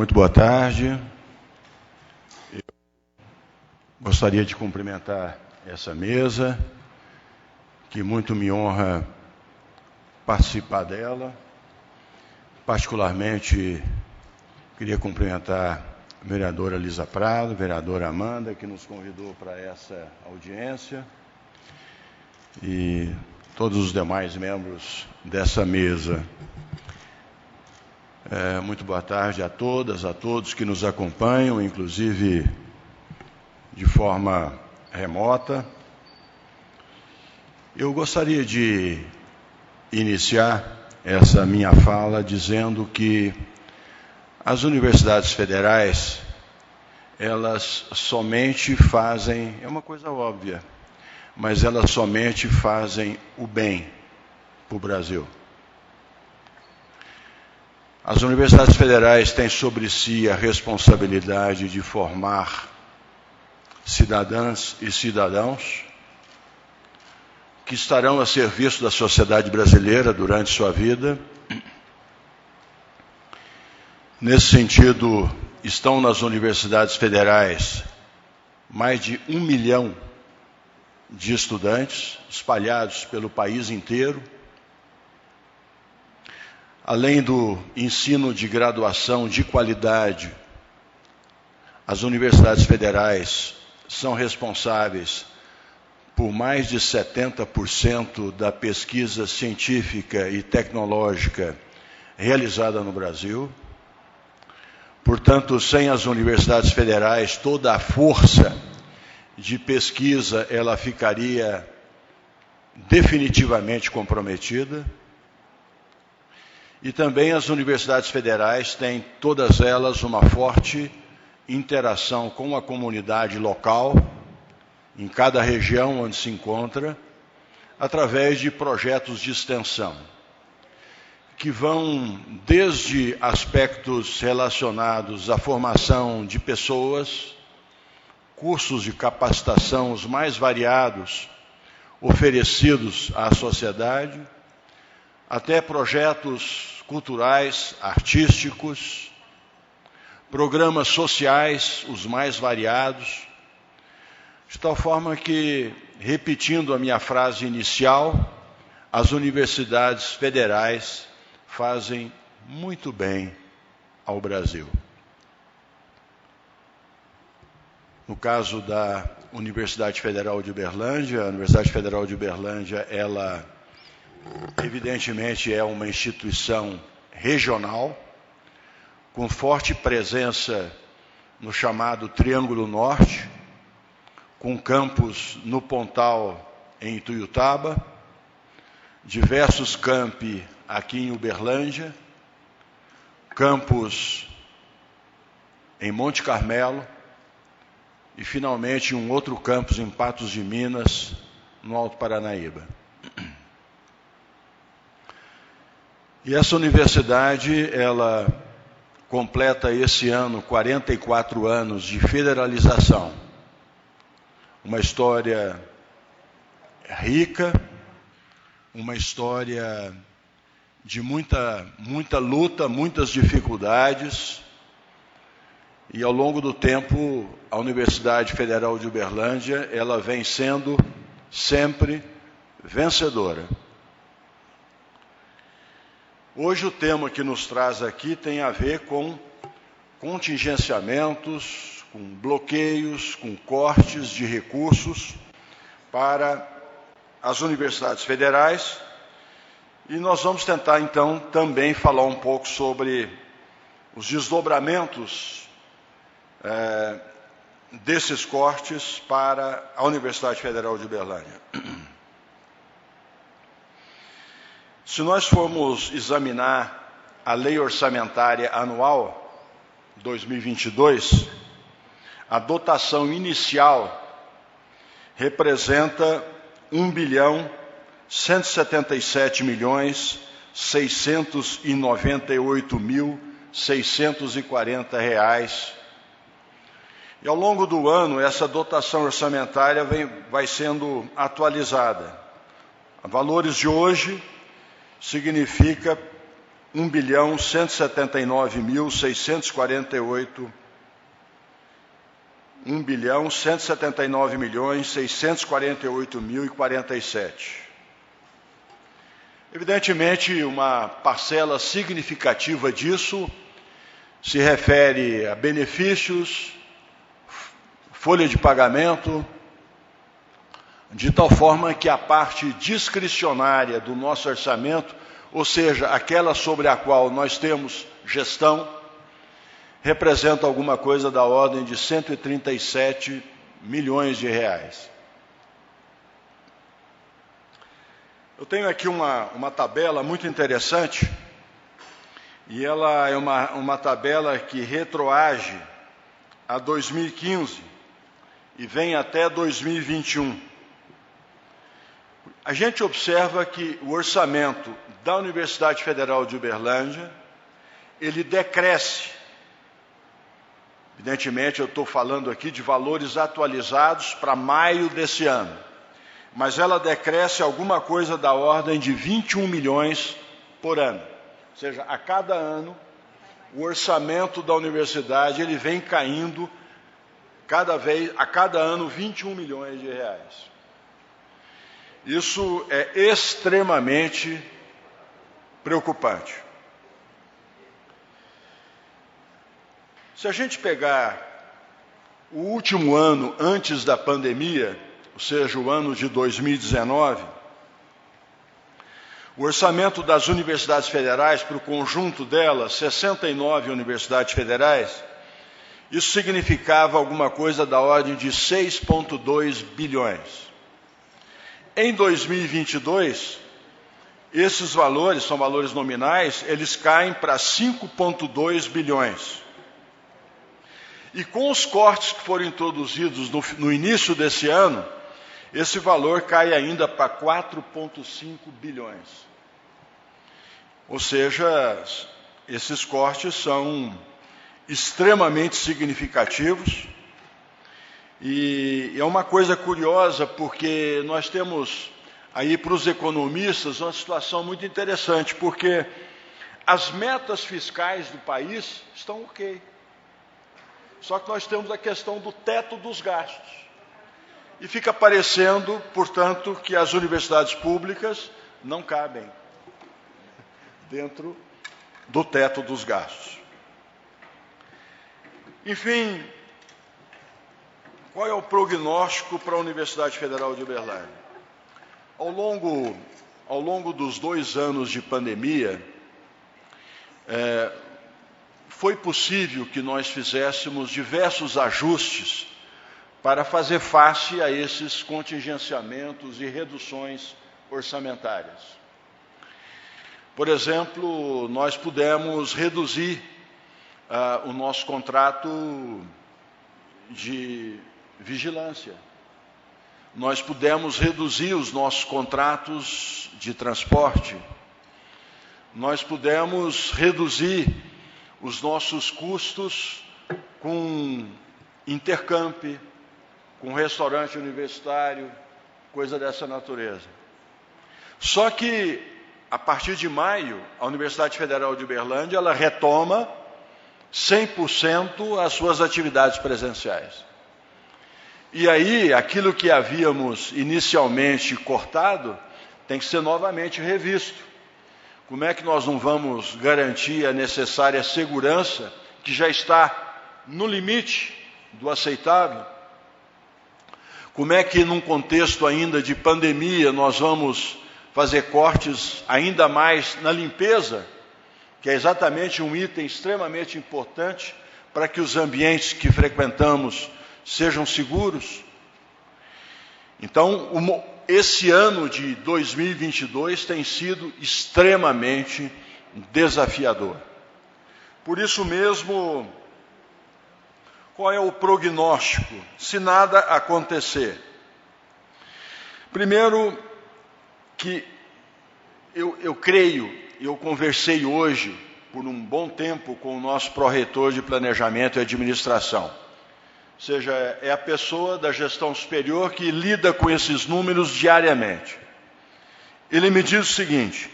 Muito boa tarde. Eu gostaria de cumprimentar essa mesa, que muito me honra participar dela. Particularmente, queria cumprimentar a vereadora Lisa Prado, a vereadora Amanda, que nos convidou para essa audiência, e todos os demais membros dessa mesa. Muito boa tarde a todas, a todos que nos acompanham, inclusive de forma remota. Eu gostaria de iniciar essa minha fala dizendo que as universidades federais, elas somente fazem, é uma coisa óbvia, mas elas somente fazem o bem para o Brasil. As universidades federais têm sobre si a responsabilidade de formar cidadãs e cidadãos que estarão a serviço da sociedade brasileira durante sua vida. Nesse sentido, estão nas universidades federais mais de 1 milhão de estudantes espalhados pelo país inteiro. Além do ensino de graduação de qualidade, as universidades federais são responsáveis por mais de 70% da pesquisa científica e tecnológica realizada no Brasil. Portanto, sem as universidades federais, toda a força de pesquisa ela ficaria definitivamente comprometida. E também as universidades federais têm, todas elas, uma forte interação com a comunidade local, em cada região onde se encontra, através de projetos de extensão, que vão desde aspectos relacionados à formação de pessoas, cursos de capacitação os mais variados oferecidos à sociedade, até projetos culturais, artísticos, programas sociais, os mais variados, de tal forma que, repetindo a minha frase inicial, as universidades federais fazem muito bem ao Brasil. No caso da Universidade Federal de Uberlândia, a Universidade Federal de Uberlândia, ela evidentemente é uma instituição regional, com forte presença no chamado Triângulo Norte, com campus no Pontal, em Ituiutaba, diversos campi aqui em Uberlândia, campus em Monte Carmelo e, finalmente, um outro campus em Patos de Minas, no Alto Paranaíba. E essa universidade, ela completa esse ano 44 anos de federalização. Uma história rica, uma história de muita luta, muitas dificuldades. E ao longo do tempo, a Universidade Federal de Uberlândia, ela vem sendo sempre vencedora. Hoje o tema que nos traz aqui tem a ver com contingenciamentos, com bloqueios, com cortes de recursos para as universidades federais. E nós vamos tentar, então, também falar um pouco sobre os desdobramentos desses cortes para a Universidade Federal de Uberlândia. Se nós formos examinar a Lei Orçamentária Anual 2022, a dotação inicial representa 1.177.698.640 reais. E ao longo do ano, essa dotação orçamentária vai sendo atualizada. A valores de hoje, significa 1.179.648.047. Evidentemente, uma parcela significativa disso se refere a benefícios, folha de pagamento, de tal forma que a parte discricionária do nosso orçamento, ou seja, aquela sobre a qual nós temos gestão, representa alguma coisa da ordem de 137 milhões de reais. Eu tenho aqui uma tabela muito interessante, e ela é uma tabela que retroage a 2015 e vem até 2021. A gente observa que o orçamento da Universidade Federal de Uberlândia, ele decresce. Evidentemente, eu estou falando aqui de valores atualizados para maio desse ano. Mas ela decresce alguma coisa da ordem de 21 milhões por ano. Ou seja, a cada ano, o orçamento da universidade ele vem caindo a cada ano 21 milhões de reais. Isso é extremamente preocupante. Se a gente pegar o último ano antes da pandemia, ou seja, o ano de 2019, o orçamento das universidades federais, para o conjunto delas, 69 universidades federais, isso significava alguma coisa da ordem de 6,2 bilhões. Em 2022, esses valores, são valores nominais, eles caem para 5,2 bilhões. E com os cortes que foram introduzidos no início desse ano, esse valor cai ainda para 4,5 bilhões. Ou seja, esses cortes são extremamente significativos. E é uma coisa curiosa, porque nós temos aí para os economistas uma situação muito interessante, porque as metas fiscais do país estão ok. Só que nós temos a questão do teto dos gastos. E fica parecendo, portanto, que as universidades públicas não cabem dentro do teto dos gastos. Enfim, qual é o prognóstico para a Universidade Federal de Uberlândia? Ao longo dos 2 anos de pandemia, foi possível que nós fizéssemos diversos ajustes para fazer face a esses contingenciamentos e reduções orçamentárias. Por exemplo, nós pudemos reduzir o nosso contrato de vigilância. Nós pudemos reduzir os nossos contratos de transporte. Nós pudemos reduzir os nossos custos com intercamp, com restaurante universitário, coisa dessa natureza. Só que, a partir de maio, a Universidade Federal de Uberlândia, ela retoma 100% as suas atividades presenciais. E aí, aquilo que havíamos inicialmente cortado, tem que ser novamente revisto. Como é que nós não vamos garantir a necessária segurança, que já está no limite do aceitável? Como é que, num contexto ainda de pandemia, nós vamos fazer cortes ainda mais na limpeza, que é exatamente um item extremamente importante para que os ambientes que frequentamos sejam seguros? Então, esse ano de 2022 tem sido extremamente desafiador. Por isso mesmo, qual é o prognóstico, se nada acontecer? Primeiro, que eu creio, eu conversei hoje, por um bom tempo, com o nosso pró-reitor de Planejamento e Administração. Ou seja, é a pessoa da gestão superior que lida com esses números diariamente. Ele me diz o seguinte: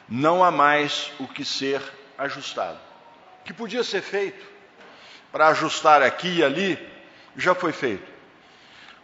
não há mais o que ser ajustado. O que podia ser feito para ajustar aqui e ali, já foi feito.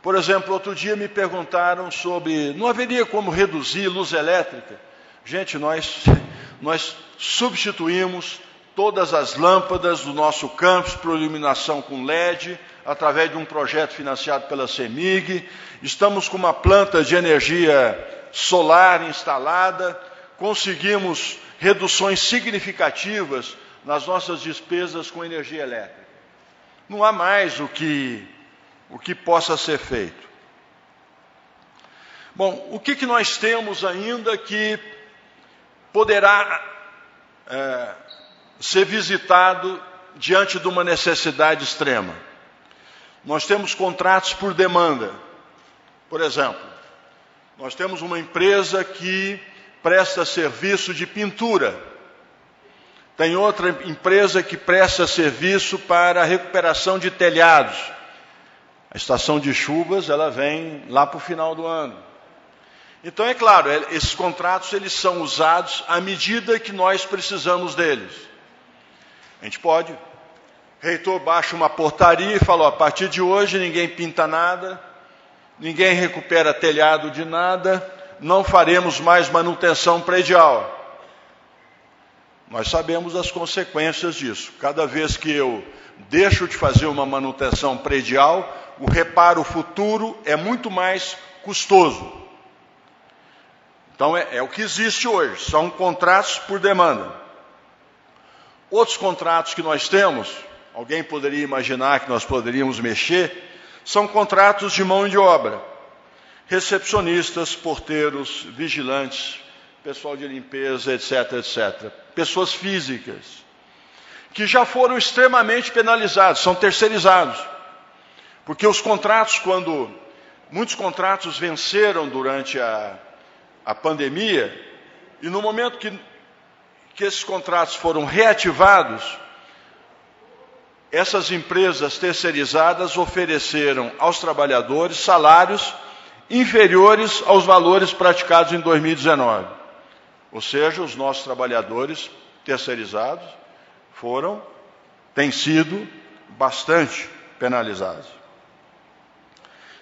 Por exemplo, outro dia me perguntaram sobre, não haveria como reduzir luz elétrica? Gente, nós substituímos todas as lâmpadas do nosso campus por iluminação com LED, através de um projeto financiado pela CEMIG. Estamos com uma planta de energia solar instalada, conseguimos reduções significativas nas nossas despesas com energia elétrica. Não há mais o que possa ser feito. Bom, o que nós temos ainda que poderá ser visitado diante de uma necessidade extrema? Nós temos contratos por demanda. Por exemplo, nós temos uma empresa que presta serviço de pintura. Tem outra empresa que presta serviço para a recuperação de telhados. A estação de chuvas, ela vem lá para o final do ano. Então, é claro, esses contratos eles são usados à medida que nós precisamos deles. A gente pode, reitor baixa uma portaria e fala, a partir de hoje ninguém pinta nada, ninguém recupera telhado de nada, não faremos mais manutenção predial. Nós sabemos as consequências disso. Cada vez que eu deixo de fazer uma manutenção predial, o reparo futuro é muito mais custoso. Então, é o que existe hoje, são contratos por demanda. Outros contratos que nós temos, alguém poderia imaginar que nós poderíamos mexer, são contratos de mão de obra. Recepcionistas, porteiros, vigilantes, pessoal de limpeza, etc., etc. Pessoas físicas, que já foram extremamente penalizados, são terceirizados. Porque os contratos, muitos contratos venceram durante a pandemia, e no momento que esses contratos foram reativados, essas empresas terceirizadas ofereceram aos trabalhadores salários inferiores aos valores praticados em 2019. Ou seja, os nossos trabalhadores terceirizados têm sido bastante penalizados.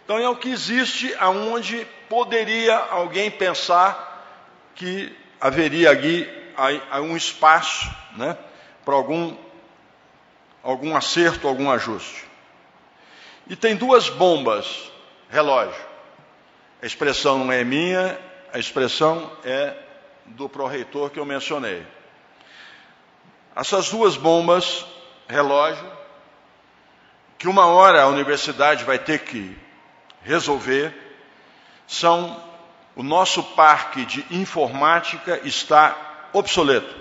Então, é o que existe aonde poderia alguém pensar que haveria aqui um espaço, né, para algum acerto, algum ajuste. E tem duas bombas relógio. A expressão não é minha, a expressão é do pró-reitor que eu mencionei. Essas duas bombas relógio, que uma hora a universidade vai ter que resolver, são: o nosso parque de informática está obsoleto.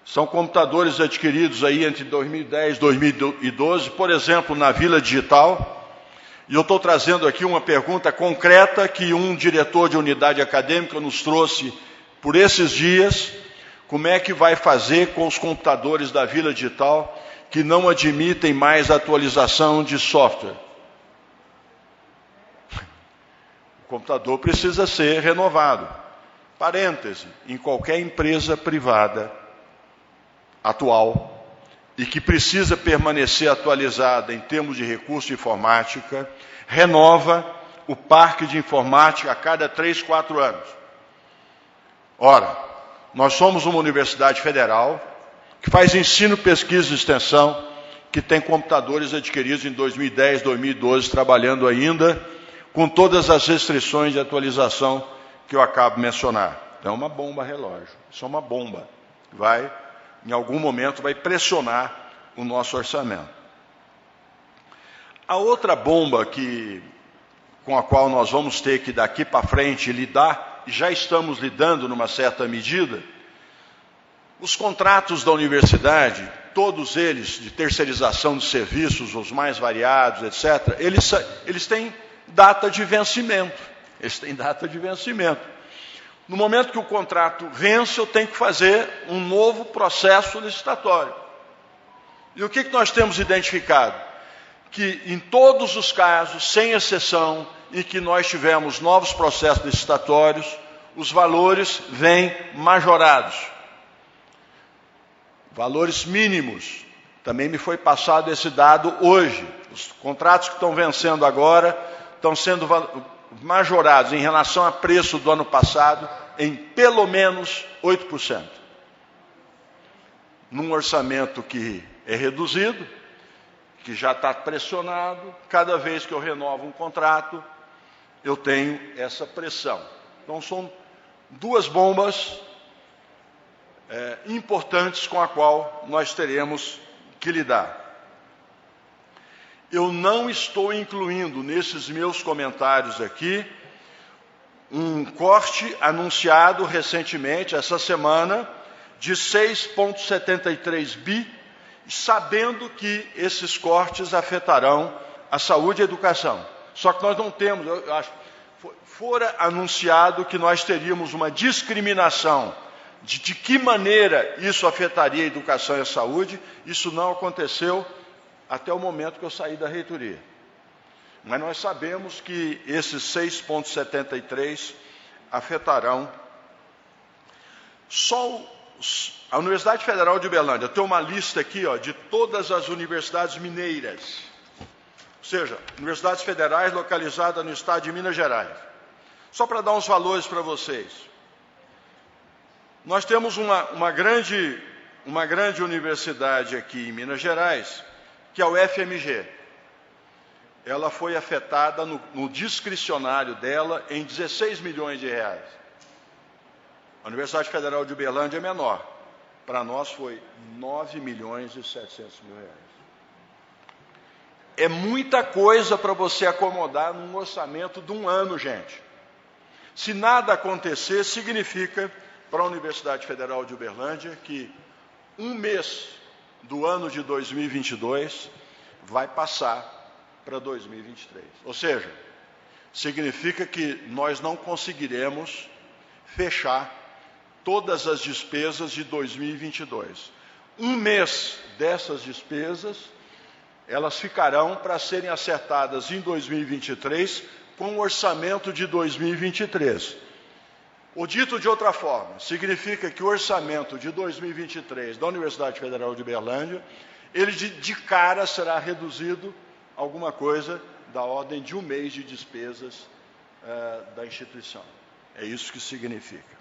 São computadores adquiridos aí entre 2010 e 2012, por exemplo, na Vila Digital. E eu estou trazendo aqui uma pergunta concreta que um diretor de unidade acadêmica nos trouxe por esses dias: como é que vai fazer com os computadores da Vila Digital que não admitem mais atualização de software? O computador precisa ser renovado. Parêntese, em qualquer empresa privada atual e que precisa permanecer atualizada em termos de recurso de informática, renova o parque de informática a cada 3, 4 anos. Ora, nós somos uma universidade federal que faz ensino, pesquisa e extensão, que tem computadores adquiridos em 2010, 2012, trabalhando ainda com todas as restrições de atualização que eu acabo de mencionar. Então, é uma bomba relógio. Isso é uma bomba. Em algum momento, vai pressionar o nosso orçamento. A outra bomba com a qual nós vamos ter que, daqui para frente, lidar, e já estamos lidando numa certa medida, os contratos da universidade, todos eles de terceirização de serviços, os mais variados, etc., eles têm data de vencimento. No momento que o contrato vence, eu tenho que fazer um novo processo licitatório. E o que nós temos identificado? Que em todos os casos, sem exceção, em que nós tivemos novos processos licitatórios, os valores vêm majorados. Valores mínimos. Também me foi passado esse dado hoje. Os contratos que estão vencendo agora estão sendo majorados em relação a preço do ano passado em pelo menos 8%. Num orçamento que é reduzido, que já está pressionado, cada vez que eu renovo um contrato, eu tenho essa pressão. Então, são duas bombas importantes com a qual nós teremos que lidar. Eu não estou incluindo nesses meus comentários aqui um corte anunciado recentemente, essa semana, de 6,73 bi, sabendo que esses cortes afetarão a saúde e a educação. Só que nós não temos, eu acho, fora anunciado que nós teríamos uma discriminação de que maneira isso afetaria a educação e a saúde. Isso não aconteceu até o momento que eu saí da reitoria. Mas nós sabemos que esses 6,73 afetarão só a Universidade Federal de Uberlândia. Eu tenho uma lista aqui, de todas as universidades mineiras, ou seja, universidades federais localizadas no estado de Minas Gerais. Só para dar uns valores para vocês. Nós temos uma grande universidade aqui em Minas Gerais, que é o FMG. Ela foi afetada no discricionário dela em 16 milhões de reais. A Universidade Federal de Uberlândia é menor. Para nós foi 9 milhões e 700 mil reais. É muita coisa para você acomodar num orçamento de um ano, gente. Se nada acontecer, significa para a Universidade Federal de Uberlândia que um mês do ano de 2022 vai passar para 2023. Ou seja, significa que nós não conseguiremos fechar todas as despesas de 2022. Um mês dessas despesas, elas ficarão para serem acertadas em 2023 com o orçamento de 2023. Ou dito de outra forma, significa que o orçamento de 2023 da Universidade Federal de Uberlândia, ele de cara será reduzido alguma coisa da ordem de um mês de despesas da instituição. É isso que significa.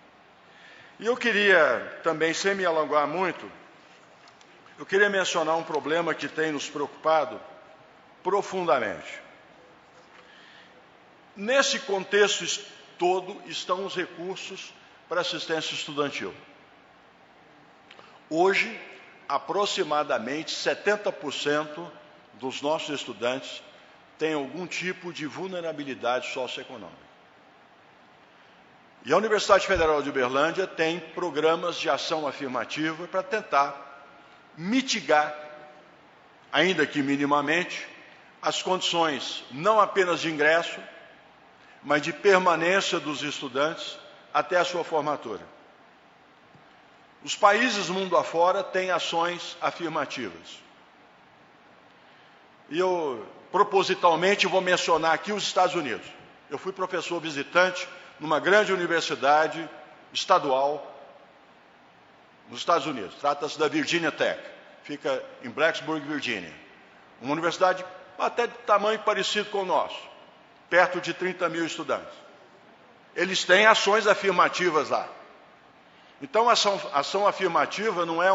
E eu queria também, sem me alongar muito, eu queria mencionar um problema que tem nos preocupado profundamente. Nesse contexto todo estão os recursos para assistência estudantil. Hoje, aproximadamente 70% dos nossos estudantes têm algum tipo de vulnerabilidade socioeconômica. E a Universidade Federal de Uberlândia tem programas de ação afirmativa para tentar mitigar, ainda que minimamente, as condições não apenas de ingresso, mas de permanência dos estudantes até a sua formatura. Os países mundo afora têm ações afirmativas. E eu, propositalmente, vou mencionar aqui os Estados Unidos. Eu fui professor visitante numa grande universidade estadual nos Estados Unidos. Trata-se da Virginia Tech. Fica em Blacksburg, Virgínia. Uma universidade até de tamanho parecido com o nosso. Perto de 30 mil estudantes. Eles têm ações afirmativas lá. Então, a ação afirmativa não é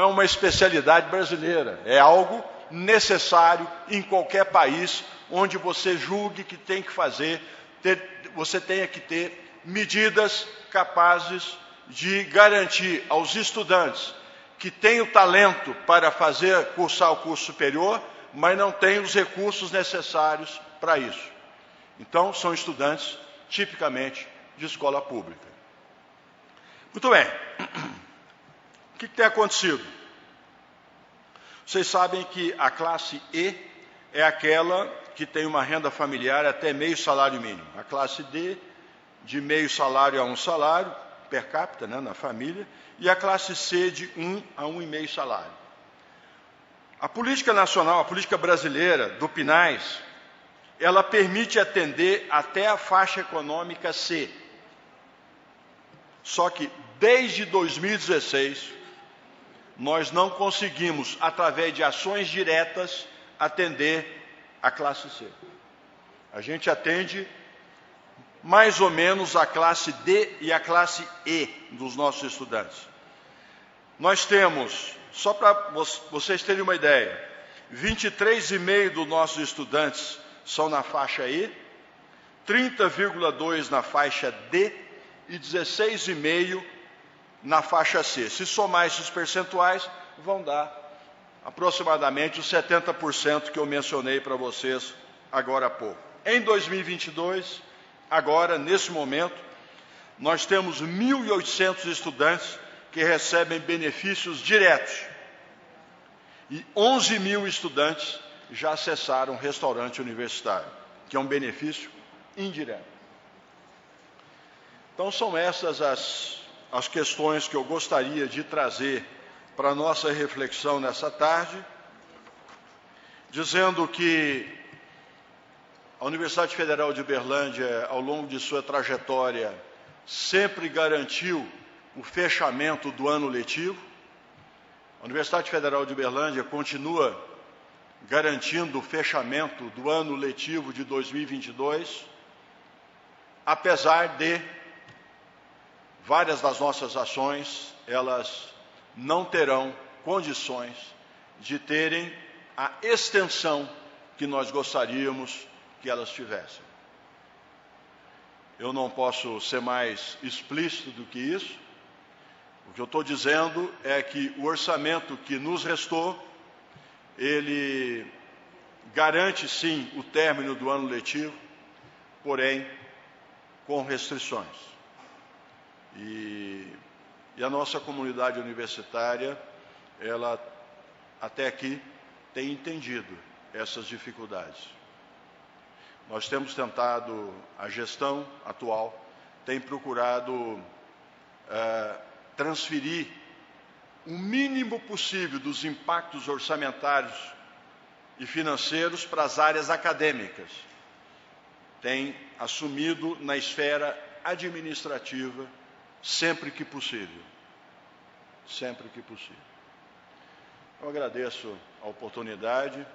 uma especialidade brasileira. É algo necessário em qualquer país onde você julgue que tem que fazer, você tenha que ter medidas capazes de garantir aos estudantes que têm o talento para cursar o curso superior, mas não têm os recursos necessários para isso. Então, são estudantes tipicamente de escola pública. Muito bem. O que tem acontecido? Vocês sabem que a classe E é aquela que tem uma renda familiar até meio salário mínimo. A classe D, de meio salário a 1 salário, per capita, na família. E a classe C, de 1 a 1,5 salário. A política nacional, a política brasileira do PNAES, ela permite atender até a faixa econômica C. Só que, desde 2016, nós não conseguimos, através de ações diretas, atender a classe C. A gente atende mais ou menos a classe D e a classe E dos nossos estudantes. Nós temos, só para vocês terem uma ideia, 23,5% dos nossos estudantes são na faixa E, 30,2% na faixa D e 16,5% na faixa C. Se somar esses percentuais, vão dar aproximadamente os 70% que eu mencionei para vocês agora há pouco. Em 2022, agora, nesse momento, nós temos 1.800 estudantes que recebem benefícios diretos e 11.000 estudantes já acessaram o restaurante universitário, que é um benefício indireto. Então, são essas as questões que eu gostaria de trazer para a nossa reflexão nessa tarde, dizendo que a Universidade Federal de Uberlândia, ao longo de sua trajetória, sempre garantiu o fechamento do ano letivo. A Universidade Federal de Uberlândia continua garantindo o fechamento do ano letivo de 2022, apesar de várias das nossas ações, elas não terão condições de terem a extensão que nós gostaríamos que elas tivessem. Eu não posso ser mais explícito do que isso. O que eu estou dizendo é que o orçamento que nos restou, ele garante sim o término do ano letivo, porém com restrições. E a nossa comunidade universitária, ela até aqui tem entendido essas dificuldades. Nós temos tentado, a gestão atual tem procurado transferir o mínimo possível dos impactos orçamentários e financeiros para as áreas acadêmicas. Tem assumido na esfera administrativa sempre que possível. Sempre que possível. Eu agradeço a oportunidade.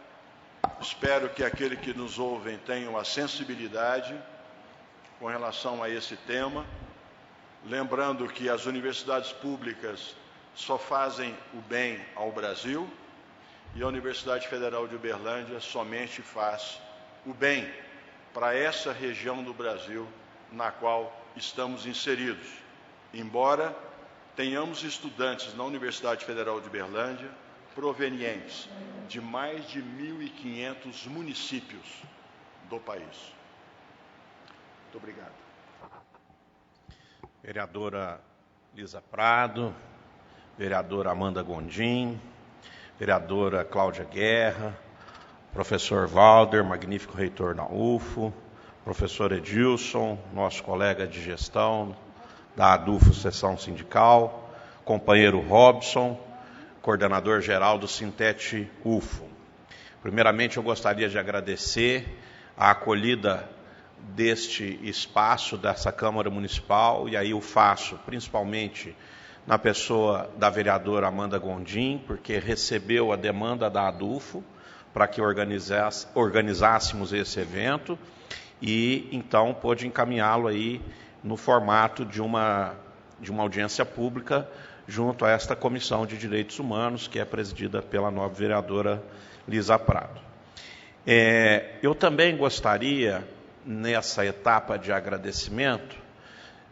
Espero que aqueles que nos ouvem tenham a sensibilidade com relação a esse tema, lembrando que as universidades públicas só fazem o bem ao Brasil e a Universidade Federal de Uberlândia somente faz o bem para essa região do Brasil na qual estamos inseridos. Embora tenhamos estudantes na Universidade Federal de Uberlândia provenientes de mais de 1.500 municípios do país. Muito obrigado. Vereadora Lisa Prado, vereadora Amanda Gondim, vereadora Cláudia Guerra, professor Valder, magnífico reitor da UFO, professor Edilson, nosso colega de gestão da ADUFO Seção Sindical, companheiro Robson, coordenador geral do Sintete UFO. Primeiramente, eu gostaria de agradecer a acolhida deste espaço, dessa Câmara Municipal, e aí eu faço principalmente na pessoa da vereadora Amanda Gondim, porque recebeu a demanda da ADUFO para que organizássemos esse evento, e então pôde encaminhá-lo aí no formato de uma audiência pública junto a esta Comissão de Direitos Humanos, que é presidida pela nova vereadora Lisa Prado. Eu também gostaria, nessa etapa de agradecimento,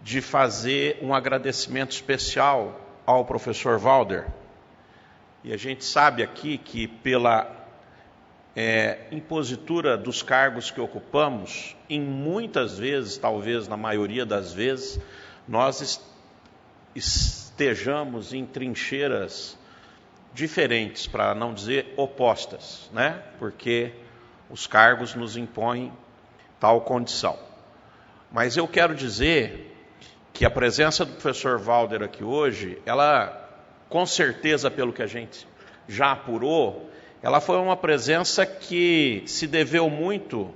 de fazer um agradecimento especial ao professor Valder. E a gente sabe aqui que pela impositura dos cargos que ocupamos, em muitas vezes, talvez na maioria das vezes, nós estejamos em trincheiras diferentes, para não dizer opostas, né? Porque os cargos nos impõem tal condição. Mas eu quero dizer que a presença do professor Valder aqui hoje, ela, com certeza, pelo que a gente já apurou, ela foi uma presença que se deveu muito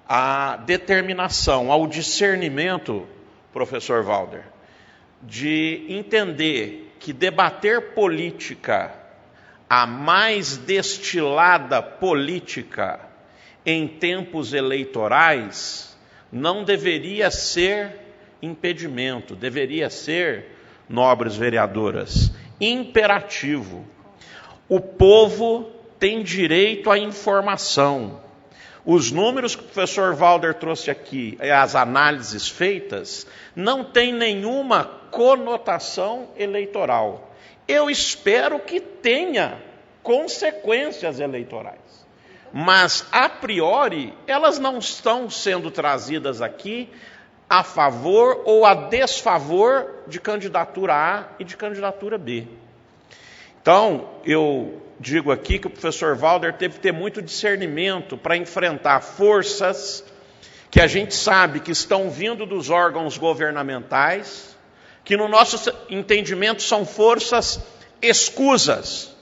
a determinação, ao discernimento, professor Valder, de entender que debater política, a mais destilada política em tempos eleitorais, não deveria ser impedimento, deveria ser, nobres vereadoras, imperativo. O povo tem direito à informação. Os números que o professor Valder trouxe aqui, as análises feitas, não têm nenhuma conotação eleitoral. Eu espero que tenha consequências eleitorais. Mas, a priori, elas não estão sendo trazidas aqui a favor ou a desfavor de candidatura A e de candidatura B. Então, eu digo aqui que o professor Valder teve que ter muito discernimento para enfrentar forças que a gente sabe que estão vindo dos órgãos governamentais, que no nosso entendimento são forças escusas,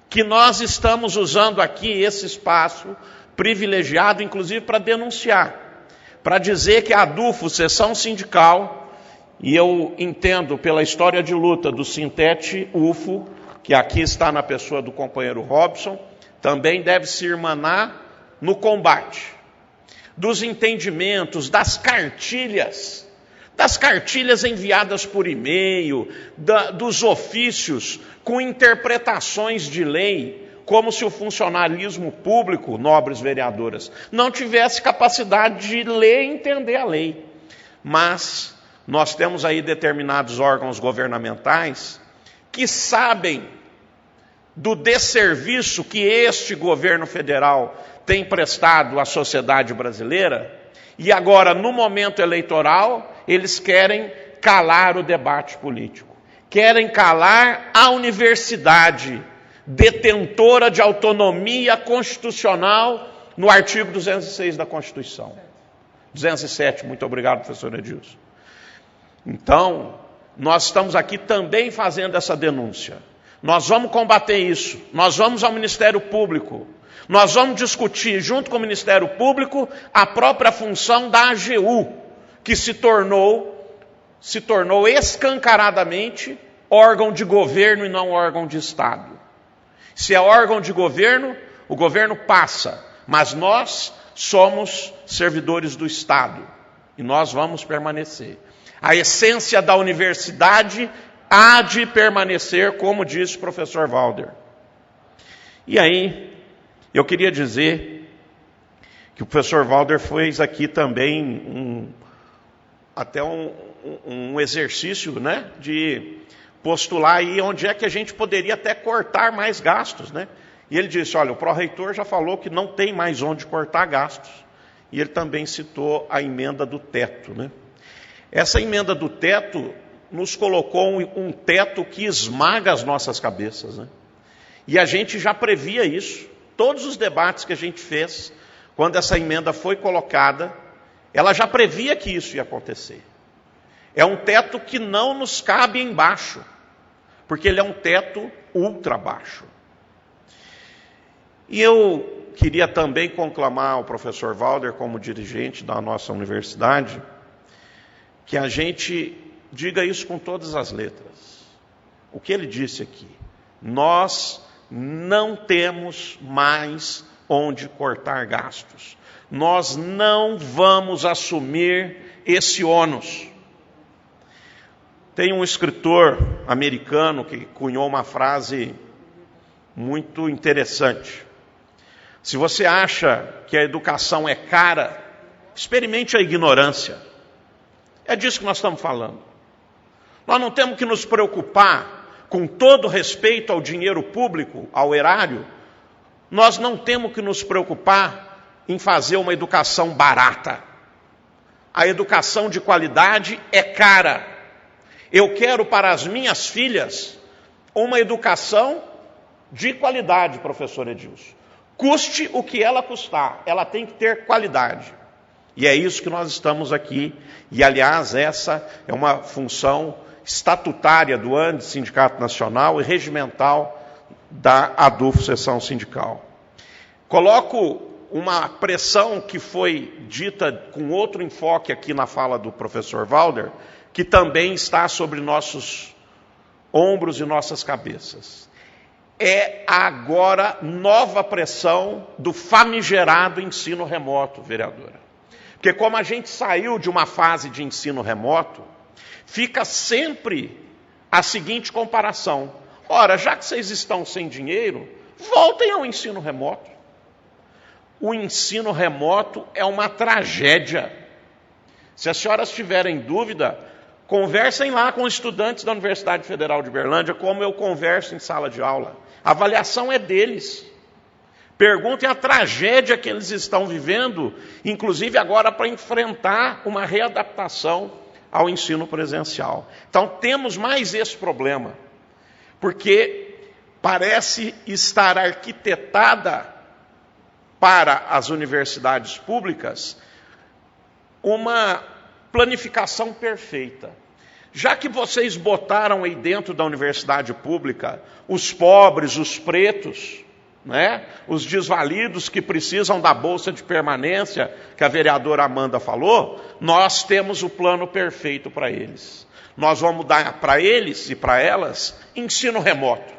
que nós estamos usando aqui esse espaço privilegiado, inclusive para denunciar, para dizer que a ADUFO, seção sindical, e eu entendo pela história de luta do Sintete-UFO, que aqui está na pessoa do companheiro Robson, também deve se irmanar no combate dos entendimentos, das cartilhas enviadas por e-mail, dos ofícios com interpretações de lei, como se o funcionalismo público, nobres vereadoras, não tivesse capacidade de ler e entender a lei. Mas nós temos aí determinados órgãos governamentais que sabem do desserviço que este governo federal tem prestado à sociedade brasileira, e agora, no momento eleitoral, eles querem calar o debate político, querem calar a universidade, detentora de autonomia constitucional, no artigo 206 da Constituição. 207, muito obrigado, professor Edilson. Então, nós estamos aqui também fazendo essa denúncia. Nós vamos combater isso, nós vamos ao Ministério Público, nós vamos discutir, junto com o Ministério Público, a própria função da AGU, que se tornou escancaradamente órgão de governo e não órgão de Estado. Se é órgão de governo, o governo passa, mas nós somos servidores do Estado e nós vamos permanecer. A essência da universidade há de permanecer, como disse o professor Valder. E aí, eu queria dizer que o professor Valder fez aqui também um exercício, né, de postular aí onde é que a gente poderia até cortar mais gastos, né? E ele disse, olha, o pró-reitor já falou que não tem mais onde cortar gastos. E ele também citou a emenda do teto, né? Essa emenda do teto nos colocou um teto que esmaga as nossas cabeças, né? E a gente já previa isso. Todos os debates que a gente fez, quando essa emenda foi colocada, ela já previa que isso ia acontecer. É um teto que não nos cabe embaixo, porque ele é um teto ultra baixo. E eu queria também conclamar o professor Valder, como dirigente da nossa universidade, que a gente diga isso com todas as letras. O que ele disse aqui, nós não temos mais onde cortar gastos. Nós não vamos assumir esse ônus. Tem um escritor americano que cunhou uma frase muito interessante. Se você acha que a educação é cara, experimente a ignorância. É disso que nós estamos falando. Nós não temos que nos preocupar, com todo respeito ao dinheiro público, ao erário, nós não temos que nos preocupar em fazer uma educação barata. A educação de qualidade é cara. Eu quero para as minhas filhas uma educação de qualidade, professor Edilson. Custe o que ela custar, ela tem que ter qualidade. E é isso que nós estamos aqui. E, aliás, essa é uma função estatutária do ANDE, Sindicato Nacional, e regimental da ADUFO, seção sindical. Coloco uma pressão que foi dita com outro enfoque aqui na fala do professor Valder, que também está sobre nossos ombros e nossas cabeças. É agora nova pressão do famigerado ensino remoto, vereadora. Porque como a gente saiu de uma fase de ensino remoto, fica sempre a seguinte comparação. Ora, já que vocês estão sem dinheiro, voltem ao ensino remoto. O ensino remoto é uma tragédia. Se as senhoras tiverem dúvida, conversem lá com estudantes da Universidade Federal de Uberlândia, como eu converso em sala de aula. A avaliação é deles. Perguntem a tragédia que eles estão vivendo, inclusive agora para enfrentar uma readaptação ao ensino presencial. Então temos mais esse problema, porque parece estar arquitetada para as universidades públicas uma planificação perfeita. Já que vocês botaram aí dentro da universidade pública os pobres, os pretos, né, os desvalidos que precisam da bolsa de permanência, que a vereadora Amanda falou, nós temos o plano perfeito para eles. Nós vamos dar para eles e para elas ensino remoto,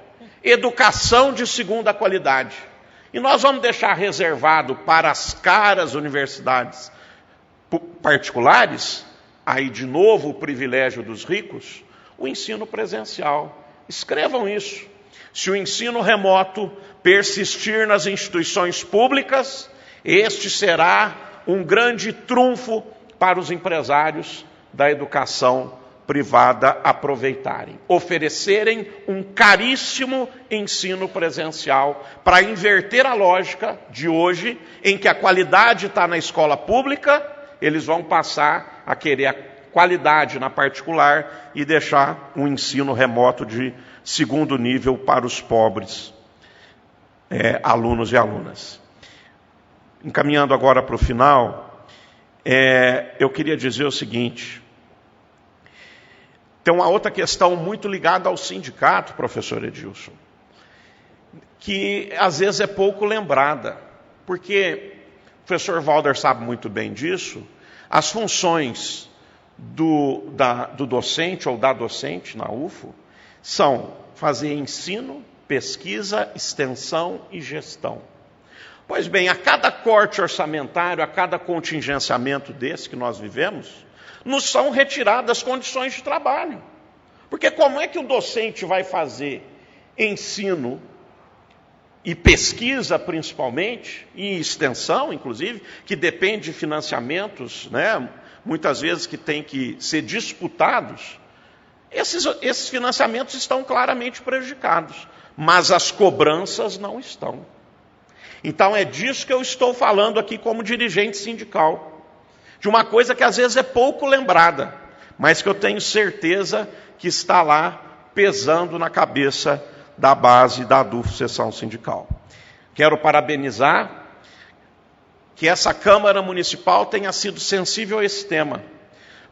educação de segunda qualidade. E nós vamos deixar reservado para as caras universidades particulares, aí de novo o privilégio dos ricos, o ensino presencial. Escrevam isso. Se o ensino remoto persistir nas instituições públicas, este será um grande trunfo para os empresários da educação privada aproveitarem, oferecerem um caríssimo ensino presencial para inverter a lógica de hoje, em que a qualidade está na escola pública, eles vão passar a querer a qualidade na particular e deixar um ensino remoto de segundo nível para os pobres alunos e alunas. Encaminhando agora para o final, eu queria dizer o seguinte: tem uma outra questão muito ligada ao sindicato, professor Edilson, que às vezes é pouco lembrada, porque o professor Valder sabe muito bem disso. As funções do docente ou da docente na UFO são fazer ensino, pesquisa, extensão e gestão. Pois bem, a cada corte orçamentário, a cada contingenciamento desse que nós vivemos, nos são retiradas condições de trabalho. Porque como é que o docente vai fazer ensino e pesquisa, principalmente, e extensão, inclusive, que depende de financiamentos, né, muitas vezes que tem que ser disputados? Esses financiamentos estão claramente prejudicados, mas as cobranças não estão. Então é disso que eu estou falando aqui como dirigente sindical, de uma coisa que às vezes é pouco lembrada, mas que eu tenho certeza que está lá pesando na cabeça da base da ADUF Seção Sindical. Quero parabenizar que essa Câmara Municipal tenha sido sensível a esse tema,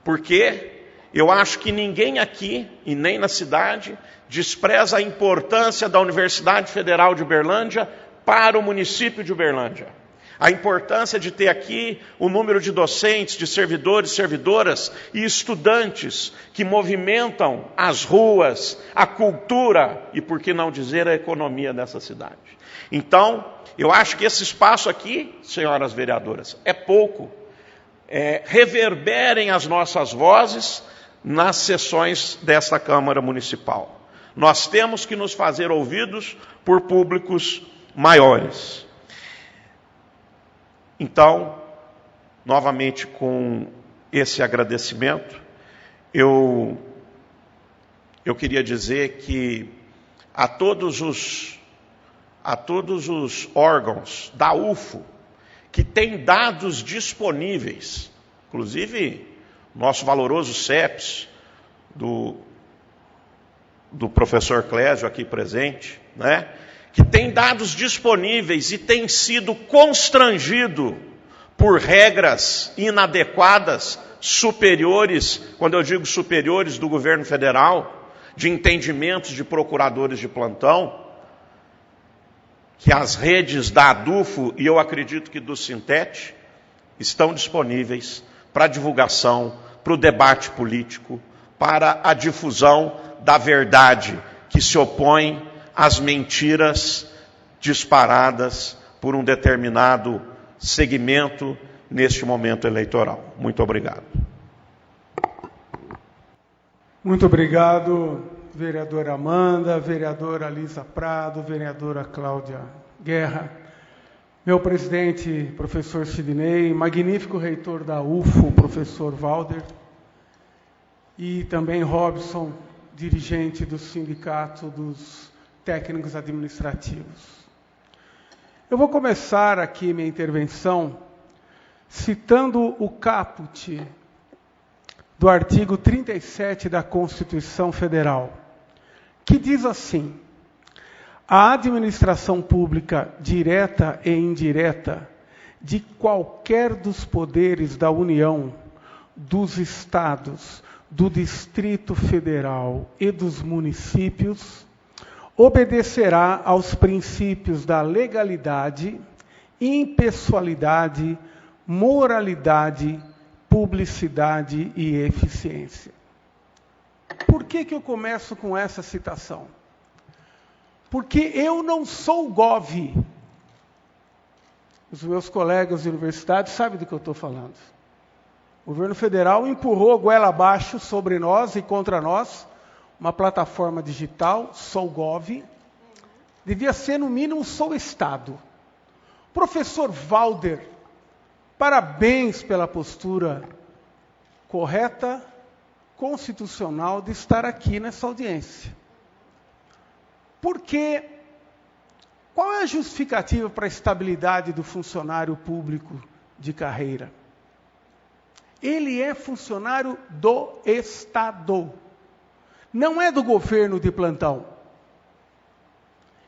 porque eu acho que ninguém aqui, e nem na cidade, despreza a importância da Universidade Federal de Uberlândia para o município de Uberlândia. A importância de ter aqui o número de docentes, de servidores, servidoras e estudantes que movimentam as ruas, a cultura e, por que não dizer, a economia dessa cidade. Então, eu acho que esse espaço aqui, senhoras vereadoras, é pouco. Reverberem as nossas vozes nas sessões desta Câmara Municipal. Nós temos que nos fazer ouvidos por públicos maiores. Então, novamente com esse agradecimento, eu queria dizer que a todos os órgãos da UFO que têm dados disponíveis, inclusive nosso valoroso CEPS, do professor Clésio aqui presente, né, que tem dados disponíveis e tem sido constrangido por regras inadequadas, superiores, quando eu digo superiores do governo federal, de entendimentos de procuradores de plantão, que as redes da ADUFO, e eu acredito que do Sintete, estão disponíveis para divulgação, para o debate político, para a difusão da verdade que se opõe às mentiras disparadas por um determinado segmento neste momento eleitoral. Muito obrigado. Muito obrigado, vereadora Amanda, vereadora Lisa Prado, vereadora Cláudia Guerra, meu presidente, professor Sidney, magnífico reitor da UFO, professor Valder, e também Robson, dirigente do Sindicato dos Técnicos Administrativos. Eu vou começar aqui minha intervenção citando o caput do artigo 37 da Constituição Federal, que diz assim: a administração pública direta e indireta de qualquer dos poderes da União, dos estados, do Distrito Federal e dos municípios obedecerá aos princípios da legalidade, impessoalidade, moralidade, publicidade e eficiência. Por que eu começo com essa citação? Porque eu não sou gov. Os meus colegas de universidade sabem do que eu estou falando. O governo federal empurrou a goela abaixo sobre nós e contra nós uma plataforma digital, sou gov. Devia ser, no mínimo, sou Estado. Professor Valder, parabéns pela postura correta, constitucional de estar aqui nessa audiência. Porque qual é a justificativa para a estabilidade do funcionário público de carreira? Ele é funcionário do Estado, não é do governo de plantão.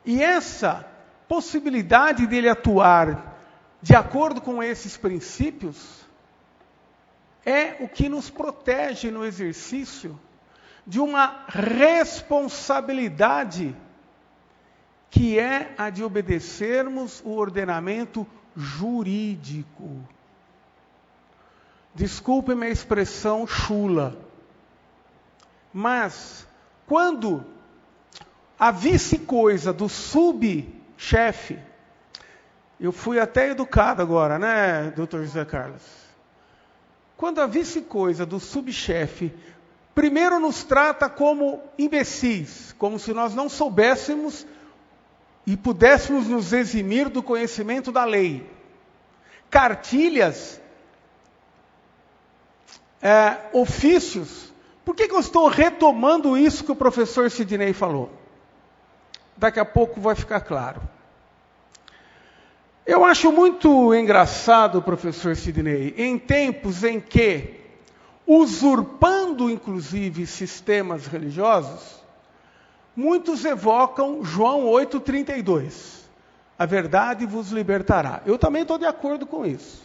E essa possibilidade dele atuar de acordo com esses princípios é o que nos protege no exercício de uma responsabilidade que é a de obedecermos o ordenamento jurídico. Desculpe minha expressão chula, mas quando a vice-coisa do subchefe, eu fui até educado agora, né, doutor José Carlos? Quando a vice-coisa do subchefe primeiro nos trata como imbecis, como se nós não soubéssemos e pudéssemos nos eximir do conhecimento da lei. Cartilhas, ofícios. Por que eu estou retomando isso que o professor Sidney falou? Daqui a pouco vai ficar claro. Eu acho muito engraçado, professor Sidney, em tempos em que, usurpando inclusive sistemas religiosos, muitos evocam João 8,32. A verdade vos libertará. Eu também estou de acordo com isso.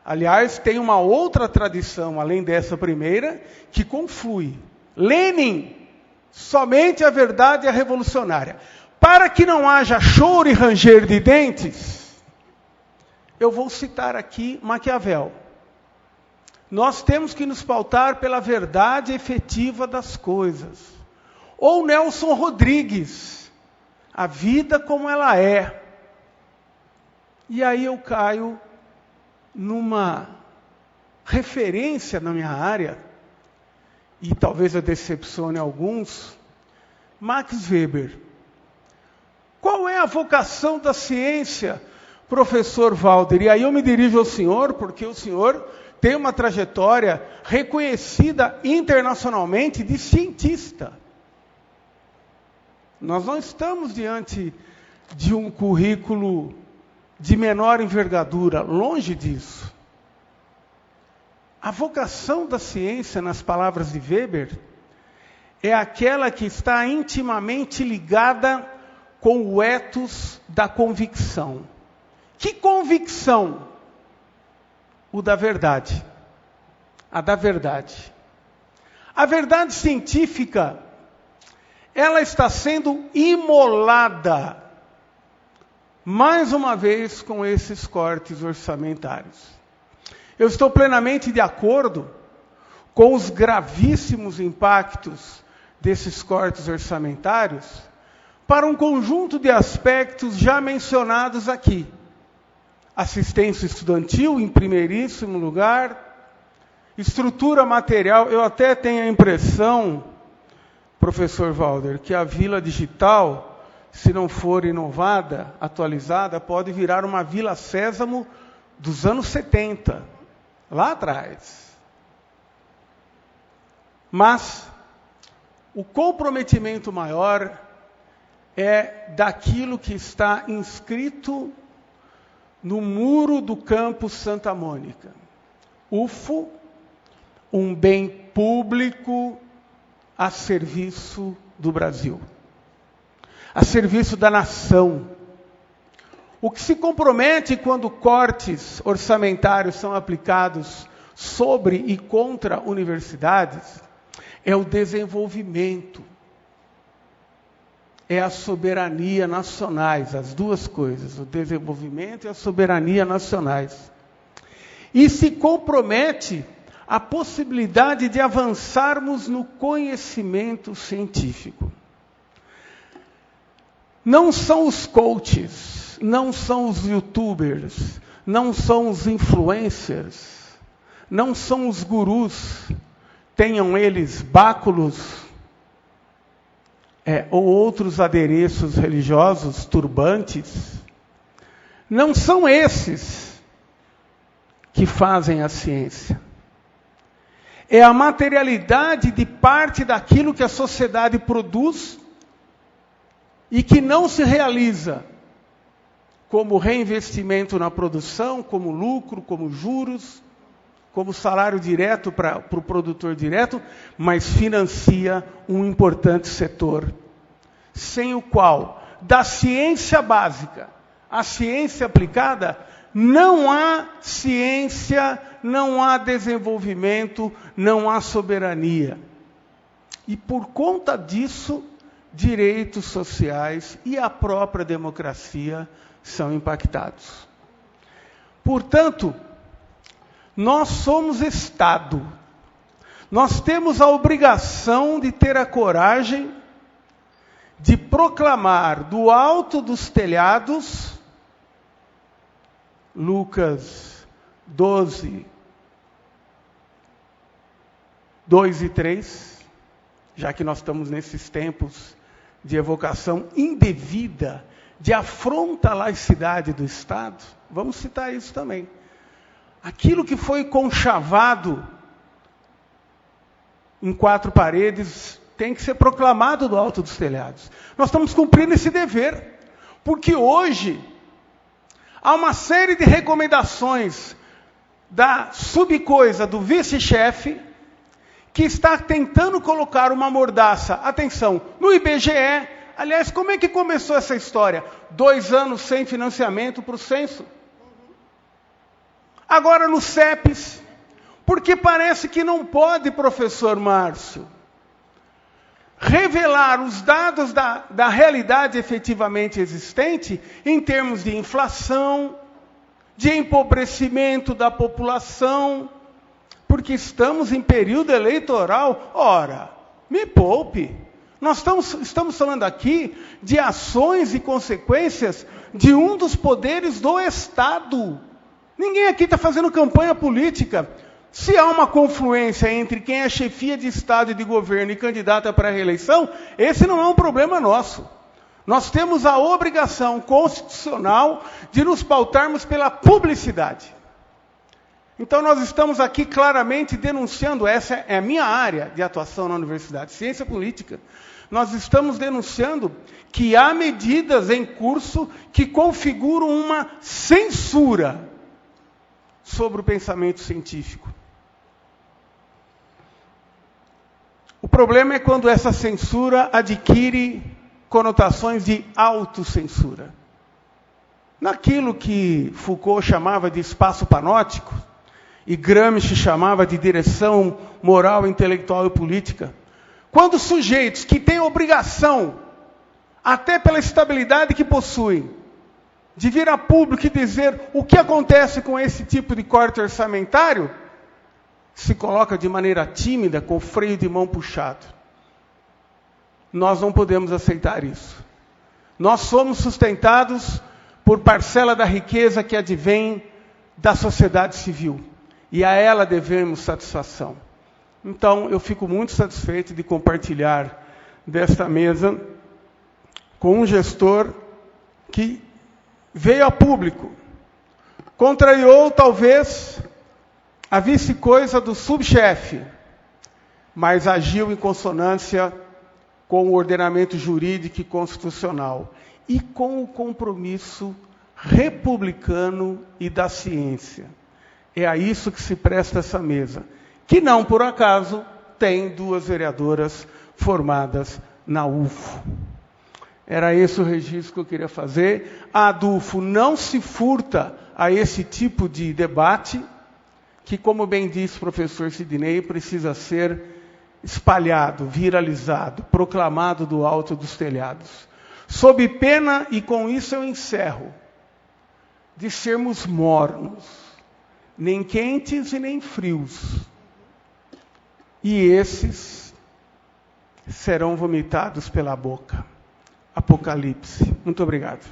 Aliás, tem uma outra tradição, além dessa primeira, que conflui. Lenin, somente a verdade é revolucionária. Para que não haja choro e ranger de dentes, eu vou citar aqui Maquiavel. Nós temos que nos pautar pela verdade efetiva das coisas. Ou Nelson Rodrigues, a vida como ela é. E aí eu caio numa referência na minha área, e talvez eu decepcione alguns, Max Weber. Qual é a vocação da ciência, professor Valder? E aí eu me dirijo ao senhor, porque o senhor tem uma trajetória reconhecida internacionalmente de cientista. Nós não estamos diante de um currículo de menor envergadura, longe disso. A vocação da ciência, nas palavras de Weber, é aquela que está intimamente ligada com o ethos da convicção. Que convicção? O da verdade. A da verdade. A verdade científica, ela está sendo imolada mais uma vez com esses cortes orçamentários. Eu estou plenamente de acordo com os gravíssimos impactos desses cortes orçamentários para um conjunto de aspectos já mencionados aqui. Assistência estudantil, em primeiríssimo lugar, estrutura material. Eu até tenho a impressão, professor Valder, que a Vila Digital, se não for inovada, atualizada, pode virar uma Vila Sésamo dos anos 70, lá atrás. Mas o comprometimento maior é daquilo que está inscrito no muro do campus Santa Mônica. UFO, um bem público a serviço do Brasil, a serviço da nação. O que se compromete quando cortes orçamentários são aplicados sobre e contra universidades é o desenvolvimento, é a soberania nacionais, as duas coisas, o desenvolvimento e a soberania nacionais. E se compromete a possibilidade de avançarmos no conhecimento científico. Não são os coaches, não são os youtubers, não são os influencers, não são os gurus, tenham eles báculos ou outros adereços religiosos, turbantes, não são esses que fazem a ciência. É a materialidade de parte daquilo que a sociedade produz e que não se realiza como reinvestimento na produção, como lucro, como juros, como salário direto para o produtor direto, mas financia um importante setor, sem o qual, da ciência básica à ciência aplicada, não há ciência, não há desenvolvimento, não há soberania. E por conta disso, direitos sociais e a própria democracia são impactados. Portanto, nós somos Estado. Nós temos a obrigação de ter a coragem de proclamar do alto dos telhados, Lucas 12, 2 e 3, já que nós estamos nesses tempos de evocação indevida, de afronta à laicidade do Estado, vamos citar isso também. Aquilo que foi conchavado em quatro paredes tem que ser proclamado do alto dos telhados. Nós estamos cumprindo esse dever, porque hoje há uma série de recomendações da subcoisa do vice-chefe que está tentando colocar uma mordaça, atenção, no IBGE. Aliás, como é que começou essa história? 2 anos sem financiamento para o censo. Agora no CEPES, porque parece que não pode, professor Márcio, revelar os dados da realidade efetivamente existente em termos de inflação, de empobrecimento da população, porque estamos em período eleitoral. Ora, me poupe. Nós estamos falando aqui de ações e consequências de um dos poderes do Estado. Ninguém aqui está fazendo campanha política. Se há uma confluência entre quem é chefia de Estado e de governo e candidata para a reeleição, esse não é um problema nosso. Nós temos a obrigação constitucional de nos pautarmos pela publicidade. Então nós estamos aqui claramente denunciando, essa é a minha área de atuação na universidade, ciência política. Nós estamos denunciando que há medidas em curso que configuram uma censura sobre o pensamento científico. O problema é quando essa censura adquire conotações de autocensura. Naquilo que Foucault chamava de espaço panótico, e Gramsci chamava de direção moral, intelectual e política, quando sujeitos que têm obrigação, até pela estabilidade que possuem, de vir a público e dizer o que acontece com esse tipo de corte orçamentário, se coloca de maneira tímida, com o freio de mão puxado. Nós não podemos aceitar isso. Nós somos sustentados por parcela da riqueza que advém da sociedade civil. E a ela devemos satisfação. Então, eu fico muito satisfeito de compartilhar desta mesa com um gestor que veio a público, contrariou talvez a vice-coisa do subchefe, mas agiu em consonância com o ordenamento jurídico e constitucional e com o compromisso republicano e da ciência. É a isso que se presta essa mesa, que não por acaso tem 2 vereadoras formadas na UFO. Era esse o registro que eu queria fazer. A ADUFO não se furta a esse tipo de debate, que, como bem disse o professor Sidney, precisa ser espalhado, viralizado, proclamado do alto dos telhados. Sob pena, e com isso eu encerro, de sermos mornos, nem quentes e nem frios. E esses serão vomitados pela boca. Apocalipse. Muito obrigado.